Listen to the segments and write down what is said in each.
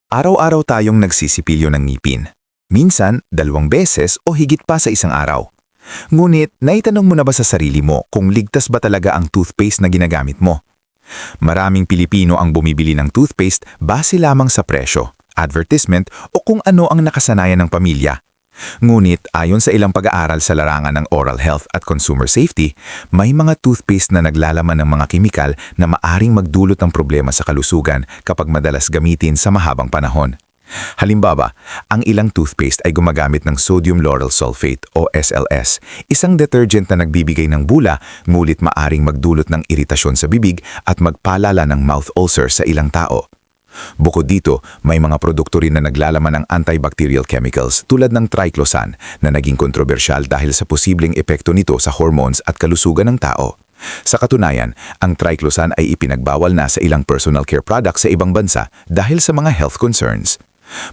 Araw-araw tayong nagsisipilyo ng ngipin. Minsan, 2 beses o higit pa sa isang araw. Ngunit, naitanong mo na ba sa sarili mo kung ligtas ba talaga ang toothpaste na ginagamit mo? Maraming Pilipino ang bumibili ng toothpaste base lamang sa presyo, advertisement o kung ano ang nakasanayan ng pamilya. Ngunit ayon sa ilang pag-aaral sa larangan ng oral health at consumer safety, may mga toothpaste na naglalaman ng mga kemikal na maaring magdulot ng problema sa kalusugan kapag madalas gamitin sa mahabang panahon. Halimbawa, ang ilang toothpaste ay gumagamit ng sodium lauryl sulfate o SLS, isang detergent na nagbibigay ng bula ngunit maaring magdulot ng iritasyon sa bibig at magpalala ng mouth ulcer sa ilang tao. Bukod dito, may mga produkto rin na naglalaman ng antibacterial chemicals tulad ng triclosan na naging kontrobersyal dahil sa posibleng epekto nito sa hormones at kalusugan ng tao. Sa katunayan, ang triclosan ay ipinagbawal na sa ilang personal care products sa ibang bansa dahil sa mga health concerns.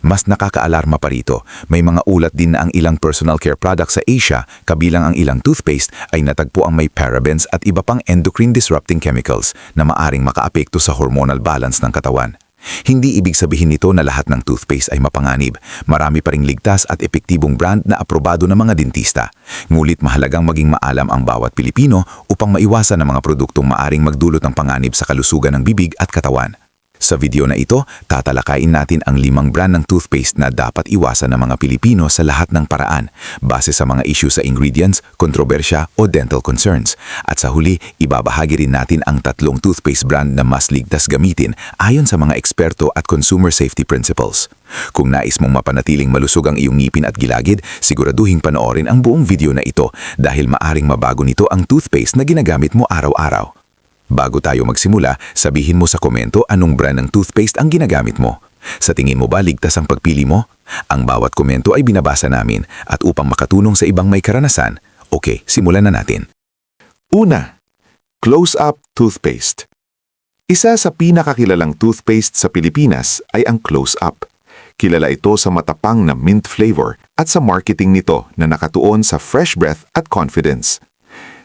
Mas nakakaalarma pa rito, may mga ulat din na ang ilang personal care products sa Asia, kabilang ang ilang toothpaste, ay natagpo ang may parabens at iba pang endocrine-disrupting chemicals na maaring makaapekto sa hormonal balance ng katawan. Hindi ibig sabihin nito na lahat ng toothpaste ay mapanganib. Marami pa ring ligtas at epektibong brand na aprobado ng mga dentista. Ngulit mahalagang maging maalam ang bawat Pilipino upang maiwasan ang mga produktong maaring magdulot ng panganib sa kalusugan ng bibig at katawan. Sa video na ito, tatalakayin natin ang 5 brand ng toothpaste na dapat iwasan ng mga Pilipino sa lahat ng paraan, base sa mga issue sa ingredients, kontrobersya o dental concerns. At sa huli, ibabahagi rin natin ang 3 toothpaste brand na mas ligtas gamitin ayon sa mga eksperto at consumer safety principles. Kung nais mong mapanatiling malusog ang iyong ngipin at gilagid, siguraduhin panoorin ang buong video na ito dahil maaring mabago nito ang toothpaste na ginagamit mo araw-araw. Bago tayo magsimula, sabihin mo sa komento anong brand ng toothpaste ang ginagamit mo. Sa tingin mo ba ligtas ang pagpili mo? Ang bawat komento ay binabasa namin at upang makatulong sa ibang may karanasan, okay, simulan na natin. Una, Close-Up Toothpaste. Isa sa pinakakilalang toothpaste sa Pilipinas ay ang Close-Up. Kilala ito sa matapang na mint flavor at sa marketing nito na nakatuon sa fresh breath at confidence.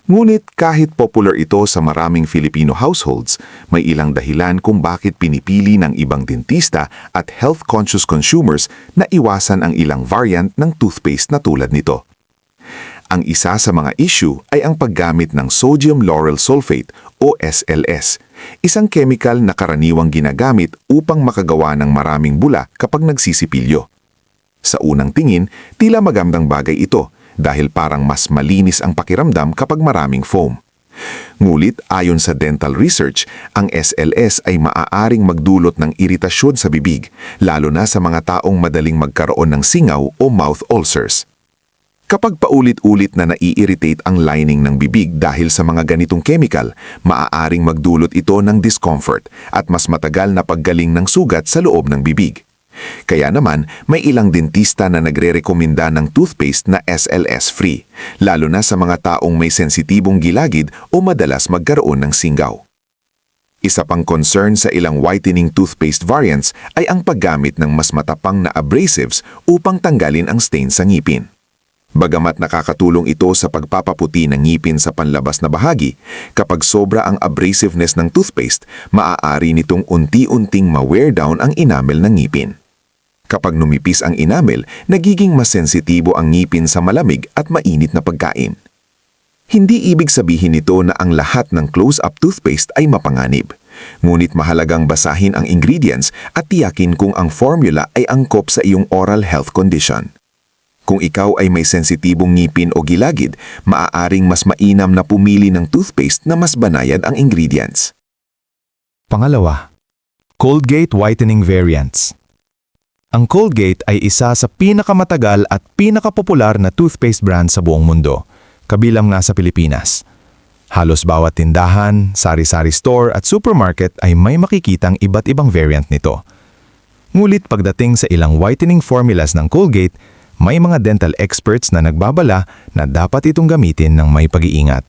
Ngunit kahit popular ito sa maraming Filipino households, may ilang dahilan kung bakit pinipili ng ibang dentista at health-conscious consumers na iwasan ang ilang variant ng toothpaste na tulad nito. Ang isa sa mga issue ay ang paggamit ng sodium lauryl sulfate o SLS, isang chemical na karaniwang ginagamit upang makagawa ng maraming bula kapag nagsisipilyo. Sa unang tingin, tila magandang bagay ito, dahil parang mas malinis ang pakiramdam kapag maraming foam. Ngulit ayon sa dental research, ang SLS ay maaaring magdulot ng iritasyon sa bibig, lalo na sa mga taong madaling magkaroon ng singaw o mouth ulcers. Kapag paulit-ulit na nai-irritate ang lining ng bibig dahil sa mga ganitong chemical, maaaring magdulot ito ng discomfort at mas matagal na paggaling ng sugat sa loob ng bibig. Kaya naman, may ilang dentista na nagre-rekomenda ng toothpaste na SLS-free, lalo na sa mga taong may sensitibong gilagid o madalas magkaroon ng singaw. Isa pang concern sa ilang whitening toothpaste variants ay ang paggamit ng mas matapang na abrasives upang tanggalin ang stain sa ngipin. Bagamat nakakatulong ito sa pagpapaputi ng ngipin sa panlabas na bahagi, kapag sobra ang abrasiveness ng toothpaste, maaari nitong unti-unting ma-wear down ang enamel ng ngipin. Kapag numipis ang enamel, nagiging mas sensitibo ang ngipin sa malamig at mainit na pagkain. Hindi ibig sabihin nito na ang lahat ng close-up toothpaste ay mapanganib. Ngunit mahalagang basahin ang ingredients at tiyakin kung ang formula ay angkop sa iyong oral health condition. Kung ikaw ay may sensitibong ngipin o gilagid, maaaring mas mainam na pumili ng toothpaste na mas banayad ang ingredients. Pangalawa, Colgate Whitening Variants. Ang Colgate ay isa sa pinakamatagal at pinakapopular na toothpaste brand sa buong mundo, kabilang na sa Pilipinas. Halos bawat tindahan, sari-sari store at supermarket ay may makikitang iba't ibang variant nito. Ngulit pagdating sa ilang whitening formulas ng Colgate, may mga dental experts na nagbabala na dapat itong gamitin ng may pag-iingat.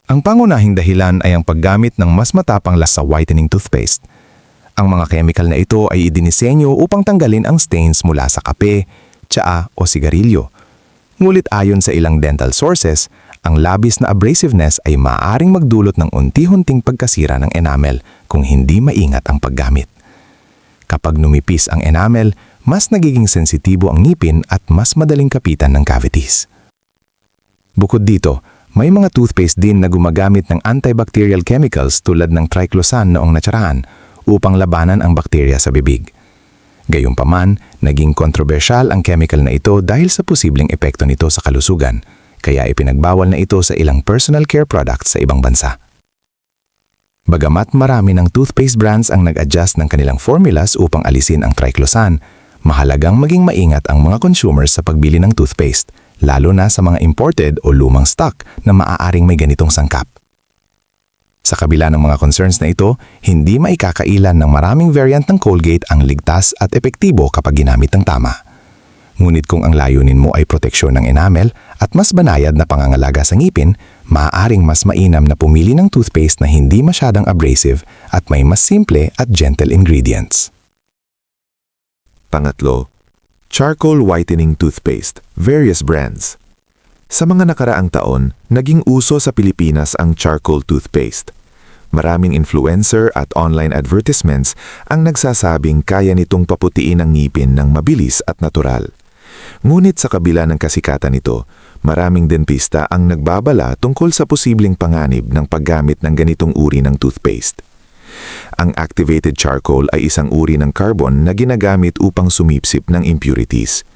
Ang pangunahing dahilan ay ang paggamit ng mas matapang lasa whitening toothpaste. Ang mga chemical na ito ay idinisenyo upang tanggalin ang stains mula sa kape, tsaa o sigarilyo. Ngulit ayon sa ilang dental sources, ang labis na abrasiveness ay maaaring magdulot ng unti-unting pagkasira ng enamel kung hindi maingat ang paggamit. Kapag numipis ang enamel, mas nagiging sensitibo ang ngipin at mas madaling kapitan ng cavities. Bukod dito, may mga toothpaste din na gumagamit ng antibacterial chemicals tulad ng triclosan noong natsarahan upang labanan ang bakterya sa bibig. Gayunpaman, naging kontrobersyal ang chemical na ito dahil sa posibleng epekto nito sa kalusugan, kaya ipinagbawal na ito sa ilang personal care products sa ibang bansa. Bagamat marami ng toothpaste brands ang nag-adjust ng kanilang formulas upang alisin ang triclosan, mahalagang maging maingat ang mga consumers sa pagbili ng toothpaste, lalo na sa mga imported o lumang stock na maaaring may ganitong sangkap. Sa kabila ng mga concerns na ito, hindi maikakailan ng maraming variant ng Colgate ang ligtas at epektibo kapag ginamit ng tama. Ngunit kung ang layunin mo ay proteksyon ng enamel at mas banayad na pangangalaga sa ngipin, maaaring mas mainam na pumili ng toothpaste na hindi masyadang abrasive at may mas simple at gentle ingredients. Pangatlo, charcoal whitening toothpaste, various brands. Sa mga nakaraang taon, naging uso sa Pilipinas ang charcoal toothpaste. Maraming influencer at online advertisements ang nagsasabing kaya nitong paputiin ang ngipin ng mabilis at natural. Ngunit sa kabila ng kasikatan nito, maraming dentista ang nagbabala tungkol sa posibleng panganib ng paggamit ng ganitong uri ng toothpaste. Ang activated charcoal ay isang uri ng carbon na ginagamit upang sumipsip ng impurities.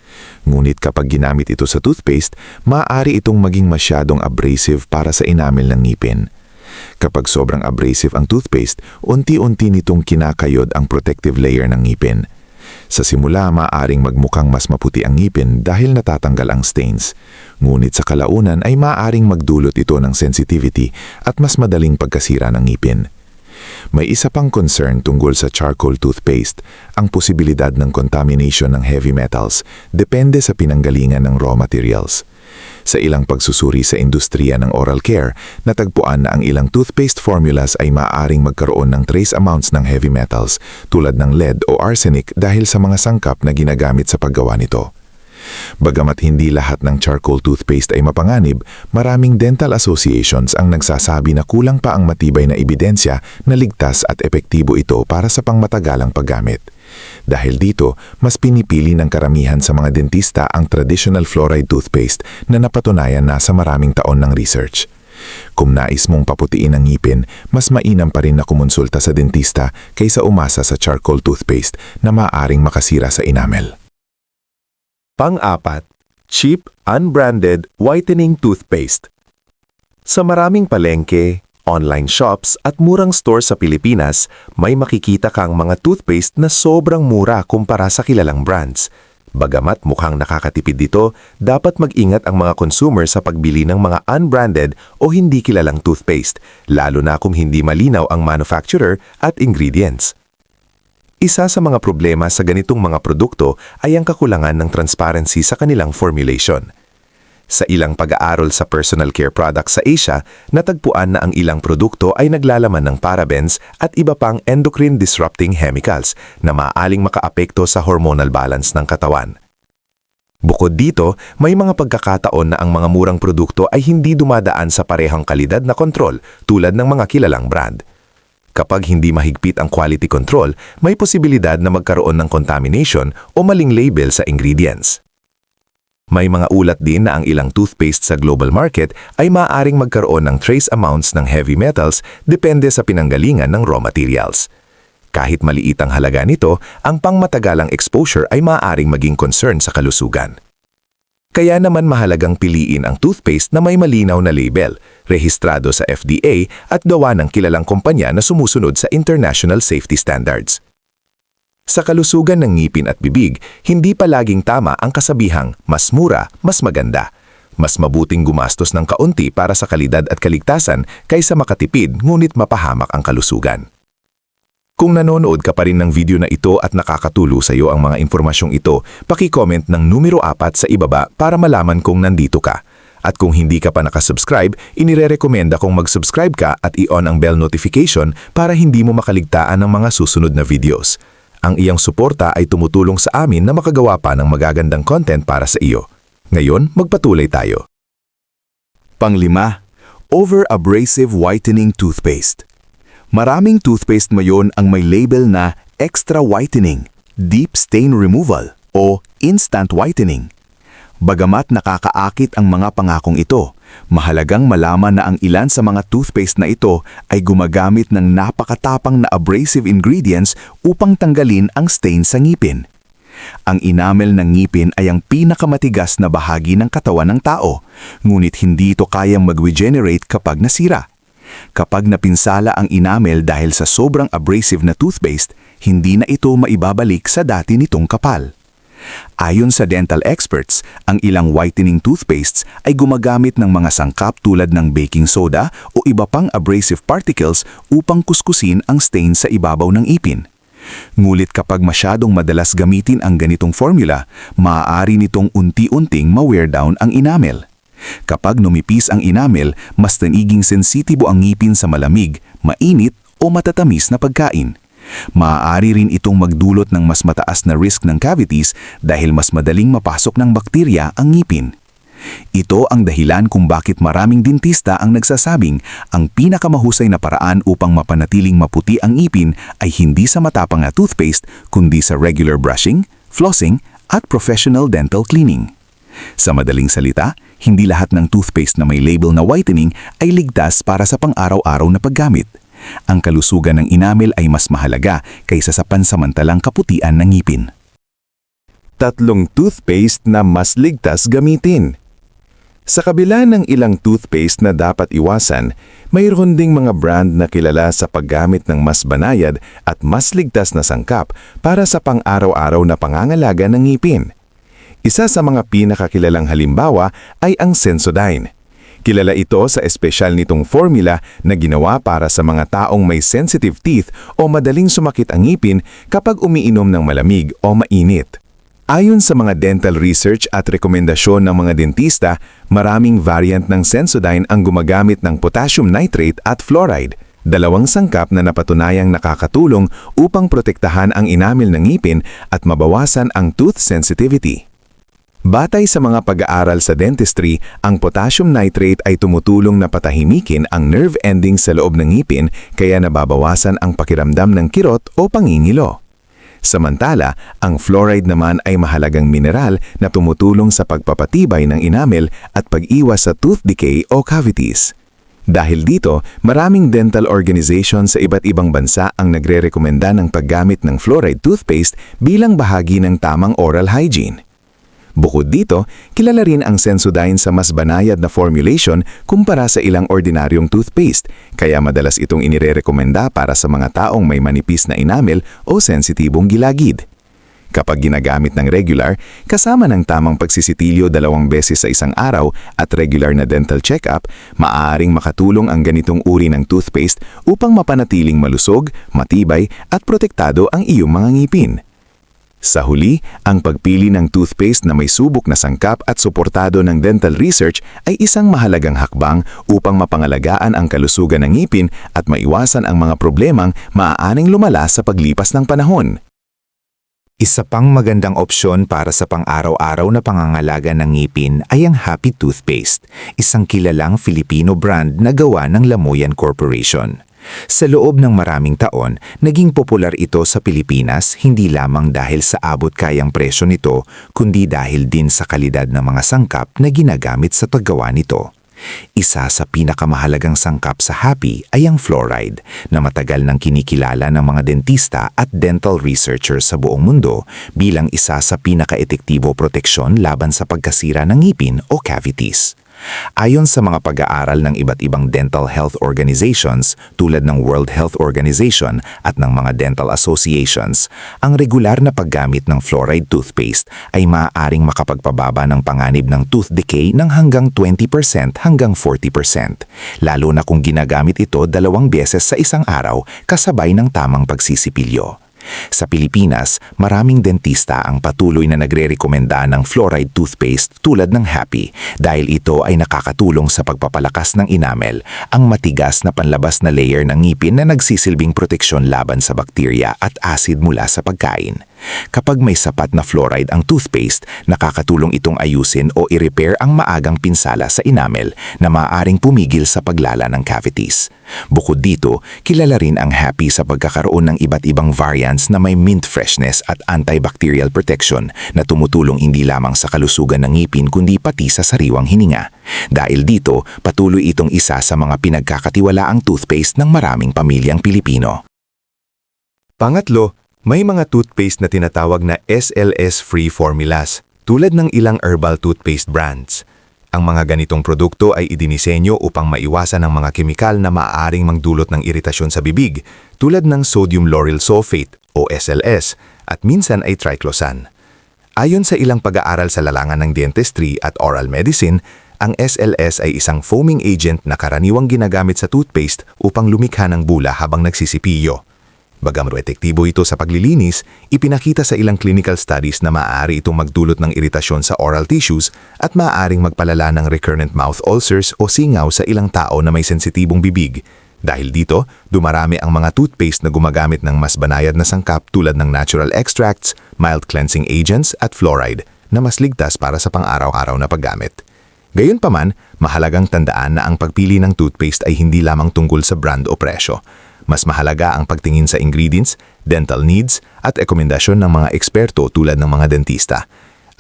Ngunit kapag ginamit ito sa toothpaste, maaari itong maging masyadong abrasive para sa enamel ng ngipin. Kapag sobrang abrasive ang toothpaste, unti-unti nitong kinakayod ang protective layer ng ngipin. Sa simula, maaaring magmukhang mas maputi ang ngipin dahil natatanggal ang stains. Ngunit sa kalaunan ay maaaring magdulot ito ng sensitivity at mas madaling pagkasira ng ngipin. May isa pang concern tungkol sa charcoal toothpaste, ang posibilidad ng contamination ng heavy metals depende sa pinanggalingan ng raw materials. Sa ilang pagsusuri sa industriya ng oral care, natagpuan na ang ilang toothpaste formulas ay maaaring magkaroon ng trace amounts ng heavy metals tulad ng lead o arsenic dahil sa mga sangkap na ginagamit sa paggawa nito. Bagamat hindi lahat ng charcoal toothpaste ay mapanganib, maraming dental associations ang nagsasabi na kulang pa ang matibay na ebidensya na ligtas at epektibo ito para sa pangmatagalang paggamit. Dahil dito, mas pinipili ng karamihan sa mga dentista ang traditional fluoride toothpaste na napatunayan na sa maraming taon ng research. Kung nais mong paputiin ang ngipin, mas mainam pa rin na kumonsulta sa dentista kaysa umasa sa charcoal toothpaste na maaaring makasira sa enamel. Pang-apat, cheap, unbranded whitening toothpaste. Sa maraming palengke, online shops at murang store sa Pilipinas, may makikita kang mga toothpaste na sobrang mura kumpara sa kilalang brands. Bagamat mukhang nakakatipid dito, dapat mag-ingat ang mga consumer sa pagbili ng mga unbranded o hindi kilalang toothpaste, lalo na kung hindi malinaw ang manufacturer at ingredients. Isa sa mga problema sa ganitong mga produkto ay ang kakulangan ng transparency sa kanilang formulation. Sa ilang pag-aaral sa personal care products sa Asia, natagpuan na ang ilang produkto ay naglalaman ng parabens at iba pang endocrine-disrupting chemicals na maaaring makaapekto sa hormonal balance ng katawan. Bukod dito, may mga pagkakataon na ang mga murang produkto ay hindi dumadaan sa parehang kalidad na kontrol tulad ng mga kilalang brand. Kapag hindi mahigpit ang quality control, may posibilidad na magkaroon ng contamination o maling label sa ingredients. May mga ulat din na ang ilang toothpaste sa global market ay maaaring magkaroon ng trace amounts ng heavy metals depende sa pinanggalingan ng raw materials. Kahit maliit ang halaga nito, ang pangmatagalang exposure ay maaaring maging concern sa kalusugan. Kaya naman mahalagang piliin ang toothpaste na may malinaw na label, rehistrado sa FDA at gawa ng kilalang kumpanya na sumusunod sa international safety standards. Sa kalusugan ng ngipin at bibig, hindi palaging tama ang kasabihang mas mura, mas maganda. Mas mabuting gumastos ng kaunti para sa kalidad at kaligtasan kaysa makatipid ngunit mapahamak ang kalusugan. Kung nanonood ka pa rin ng video na ito at nakakatulo sa iyo ang mga impormasyong ito, paki-comment ng numero 4 sa ibaba para malaman kung nandito ka. At kung hindi ka pa nakasubscribe, inirerekomenda kong mag-subscribe ka at i-on ang bell notification para hindi mo makaligtaan ng mga susunod na videos. Ang iyang suporta ay tumutulong sa amin na makagawa pa ng magagandang content para sa iyo. Ngayon, magpatuloy tayo. Panglima, over-abrasive whitening toothpaste. Maraming toothpaste ngayon ang may label na extra whitening, deep stain removal, o instant whitening. Bagamat nakakaakit ang mga pangakong ito, mahalagang malaman na ang ilan sa mga toothpaste na ito ay gumagamit ng napakatapang na abrasive ingredients upang tanggalin ang stain sa ngipin. Ang enamel ng ngipin ay ang pinakamatigas na bahagi ng katawan ng tao, ngunit hindi ito kayang mag-regenerate kapag nasira. Kapag napinsala ang enamel dahil sa sobrang abrasive na toothpaste, hindi na ito maibabalik sa dati nitong kapal. Ayon sa dental experts, ang ilang whitening toothpastes ay gumagamit ng mga sangkap tulad ng baking soda o iba pang abrasive particles upang kuskusin ang stain sa ibabaw ng ipin. Ngulit kapag masyadong madalas gamitin ang ganitong formula, maaari nitong unti-unting ma-wear down ang enamel. Kapag numipis ang enamel, mas nagiging sensitibo ang ngipin sa malamig, mainit o matatamis na pagkain. Maaari rin itong magdulot ng mas mataas na risk ng cavities dahil mas madaling mapasok ng bakterya ang ngipin. Ito ang dahilan kung bakit maraming dentista ang nagsasabing ang pinakamahusay na paraan upang mapanatiling maputi ang ngipin ay hindi sa matapang na toothpaste kundi sa regular brushing, flossing at professional dental cleaning. Sa madaling salita, hindi lahat ng toothpaste na may label na whitening ay ligtas para sa pang-araw-araw na paggamit. Ang kalusugan ng enamel ay mas mahalaga kaysa sa pansamantalang kaputian ng ngipin. 3 toothpaste na mas ligtas gamitin. Sa kabila ng ilang toothpaste na dapat iwasan, mayroon ding mga brand na kilala sa paggamit ng mas banayad at mas ligtas na sangkap para sa pang-araw-araw na pangangalaga ng ngipin. Isa sa mga pinakakilalang halimbawa ay ang Sensodyne. Kilala ito sa espesyal nitong formula na ginawa para sa mga taong may sensitive teeth o madaling sumakit ang ngipin kapag umiinom ng malamig o mainit. Ayon sa mga dental research at rekomendasyon ng mga dentista, maraming variant ng Sensodyne ang gumagamit ng potassium nitrate at fluoride, dalawang sangkap na napatunayang nakakatulong upang protektahan ang enamel ng ngipin at mabawasan ang tooth sensitivity. Batay sa mga pag-aaral sa dentistry, ang potassium nitrate ay tumutulong na patahimikin ang nerve endings sa loob ng ngipin kaya nababawasan ang pakiramdam ng kirot o pangingilo. Samantala, ang fluoride naman ay mahalagang mineral na tumutulong sa pagpapatibay ng enamel at pag-iwas sa tooth decay o cavities. Dahil dito, maraming dental organization sa iba't ibang bansa ang nagre-rekomenda ng paggamit ng fluoride toothpaste bilang bahagi ng tamang oral hygiene. Bukod dito, kilala rin ang Sensodyne sa mas banayad na formulation kumpara sa ilang ordinaryong toothpaste, kaya madalas itong inirerekomenda para sa mga taong may manipis na enamel o sensitibong gilagid. Kapag ginagamit ng regular, kasama ng tamang pagsisitilyo 2 beses sa isang araw at regular na dental check-up, maaaring makatulong ang ganitong uri ng toothpaste upang mapanatiling malusog, matibay at protektado ang iyong mga ngipin. Sa huli, ang pagpili ng toothpaste na may subok na sangkap at suportado ng dental research ay isang mahalagang hakbang upang mapangalagaan ang kalusugan ng ngipin at maiwasan ang mga problemang maaaring lumala sa paglipas ng panahon. Isa pang magandang opsyon para sa pang-araw-araw na pangangalaga ng ngipin ay ang Happy Toothpaste, isang kilalang Filipino brand na gawa ng Lamoyan Corporation. Sa loob ng maraming taon, naging popular ito sa Pilipinas hindi lamang dahil sa abot kayang presyo nito, kundi dahil din sa kalidad ng mga sangkap na ginagamit sa paggawa nito. Isa sa pinakamahalagang sangkap sa Happy ay ang fluoride, na matagal nang kinikilala ng mga dentista at dental researchers sa buong mundo bilang isa sa pinaka-epektibo proteksyon laban sa pagkasira ng ngipin o cavities. Ayon sa mga pag-aaral ng iba't ibang dental health organizations tulad ng World Health Organization at ng mga dental associations, ang regular na paggamit ng fluoride toothpaste ay maaaring makapagpababa ng panganib ng tooth decay ng hanggang 20% hanggang 40%, lalo na kung ginagamit ito 2 beses sa isang araw kasabay ng tamang pagsisipilyo. Sa Pilipinas, maraming dentista ang patuloy na nagre-rekomenda ng fluoride toothpaste tulad ng Happy dahil ito ay nakakatulong sa pagpapalakas ng enamel, ang matigas na panlabas na layer ng ngipin na nagsisilbing proteksyon laban sa bakterya at acid mula sa pagkain. Kapag may sapat na fluoride ang toothpaste, nakakatulong itong ayusin o i-repair ang maagang pinsala sa enamel na maaaring pumigil sa paglala ng cavities. Bukod dito, kilala rin ang Happy sa pagkakaroon ng iba't ibang variants brands na may mint freshness at antibacterial protection na tumutulong hindi lamang sa kalusugan ng ngipin kundi pati sa sariwang hininga. Dahil dito, patuloy itong isa sa mga pinagkakatiwalaang toothpaste ng maraming pamilyang Pilipino. Pangatlo, may mga toothpaste na tinatawag na SLS-free formulas, tulad ng ilang herbal toothpaste brands. Ang mga ganitong produkto ay idinisenyo upang maiwasan ang mga kemikal na maaaring magdulot ng iritasyon sa bibig, tulad ng sodium lauryl sulfate o SLS at minsan ay triclosan. Ayon sa ilang pag-aaral sa larangan ng dentistry at oral medicine, ang SLS ay isang foaming agent na karaniwang ginagamit sa toothpaste upang lumikha ng bula habang nagsisipilyo. Bagamat epektibo ito sa paglilinis, ipinakita sa ilang clinical studies na maaari itong magdulot ng iritasyon sa oral tissues at maaaring magpalala ng recurrent mouth ulcers o singaw sa ilang tao na may sensitibong bibig. Dahil dito, dumarami ang mga toothpaste na gumagamit ng mas banayad na sangkap tulad ng natural extracts, mild cleansing agents at fluoride na mas ligtas para sa pang-araw-araw na paggamit. Gayunpaman, mahalagang tandaan na ang pagpili ng toothpaste ay hindi lamang tungkol sa brand o presyo. Mas mahalaga ang pagtingin sa ingredients, dental needs, at rekomendasyon ng mga eksperto tulad ng mga dentista.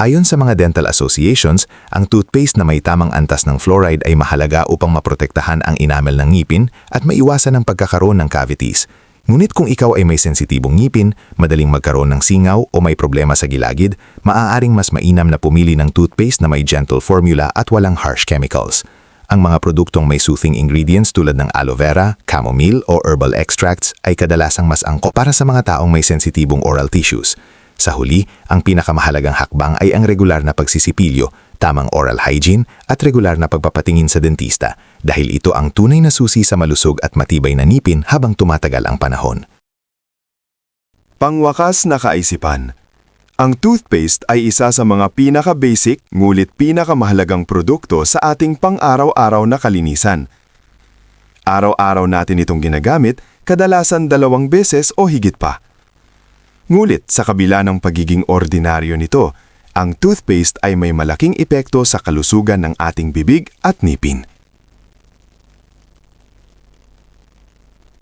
Ayon sa mga dental associations, ang toothpaste na may tamang antas ng fluoride ay mahalaga upang maprotektahan ang enamel ng ngipin at maiwasan ang pagkakaroon ng cavities. Ngunit kung ikaw ay may sensitibong ngipin, madaling magkaroon ng singaw o may problema sa gilagid, maaaring mas mainam na pumili ng toothpaste na may gentle formula at walang harsh chemicals. Ang mga produktong may soothing ingredients tulad ng aloe vera, chamomile o herbal extracts ay kadalasang mas angkop para sa mga taong may sensitibong oral tissues. Sa huli, ang pinakamahalagang hakbang ay ang regular na pagsisipilyo, tamang oral hygiene at regular na pagpapatingin sa dentista dahil ito ang tunay na susi sa malusog at matibay na ngipin habang tumatagal ang panahon. Pangwakas na kaisipan. Ang toothpaste ay isa sa mga pinaka-basic ngulit pinakamahalagang produkto sa ating pang-araw-araw na kalinisan. Araw-araw natin itong ginagamit, kadalasan 2 beses o higit pa. Ngulit sa kabila ng pagiging ordinaryo nito, ang toothpaste ay may malaking epekto sa kalusugan ng ating bibig at ngipin.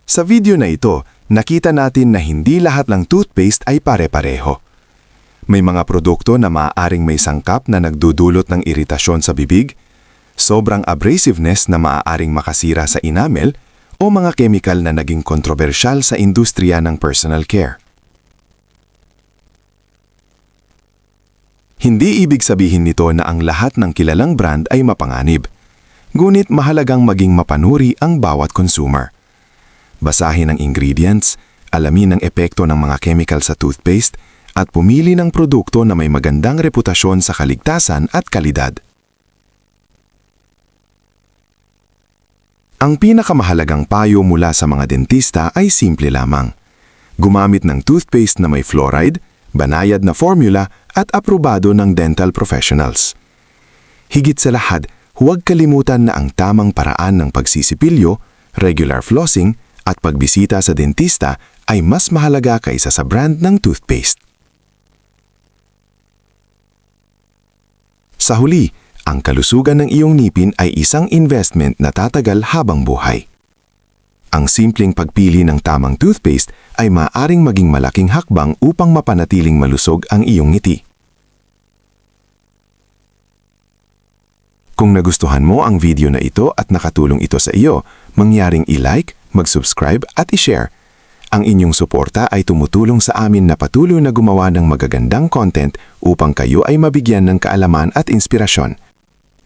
Sa video na ito, nakita natin na hindi lahat ng toothpaste ay pare-pareho. May mga produkto na maaaring may sangkap na nagdudulot ng iritasyon sa bibig, sobrang abrasiveness na maaaring makasira sa enamel, o mga chemical na naging kontrobersyal sa industriya ng personal care. Hindi ibig sabihin nito na ang lahat ng kilalang brand ay mapanganib. Ngunit mahalagang maging mapanuri ang bawat consumer. Basahin ang ingredients, alamin ang epekto ng mga chemical sa toothpaste, at pumili ng produkto na may magandang reputasyon sa kaligtasan at kalidad. Ang pinakamahalagang payo mula sa mga dentista ay simple lamang. Gumamit ng toothpaste na may fluoride, banayad na formula at aprobado ng dental professionals. Higit sa lahat, huwag kalimutan na ang tamang paraan ng pagsisipilyo, regular flossing at pagbisita sa dentista ay mas mahalaga kaysa sa brand ng toothpaste. Sa huli, ang kalusugan ng iyong ngipin ay isang investment na tatagal habang buhay. Ang simpleng pagpili ng tamang toothpaste ay maaaring maging malaking hakbang upang mapanatiling malusog ang iyong ngiti. Kung nagustuhan mo ang video na ito at nakatulong ito sa iyo, mangyaring i-like, mag-subscribe at i-share. Ang inyong suporta ay tumutulong sa amin na patuloy na gumawa ng magagandang content upang kayo ay mabigyan ng kaalaman at inspirasyon.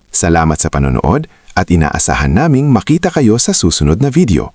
Salamat sa panonood at inaasahan naming makita kayo sa susunod na video.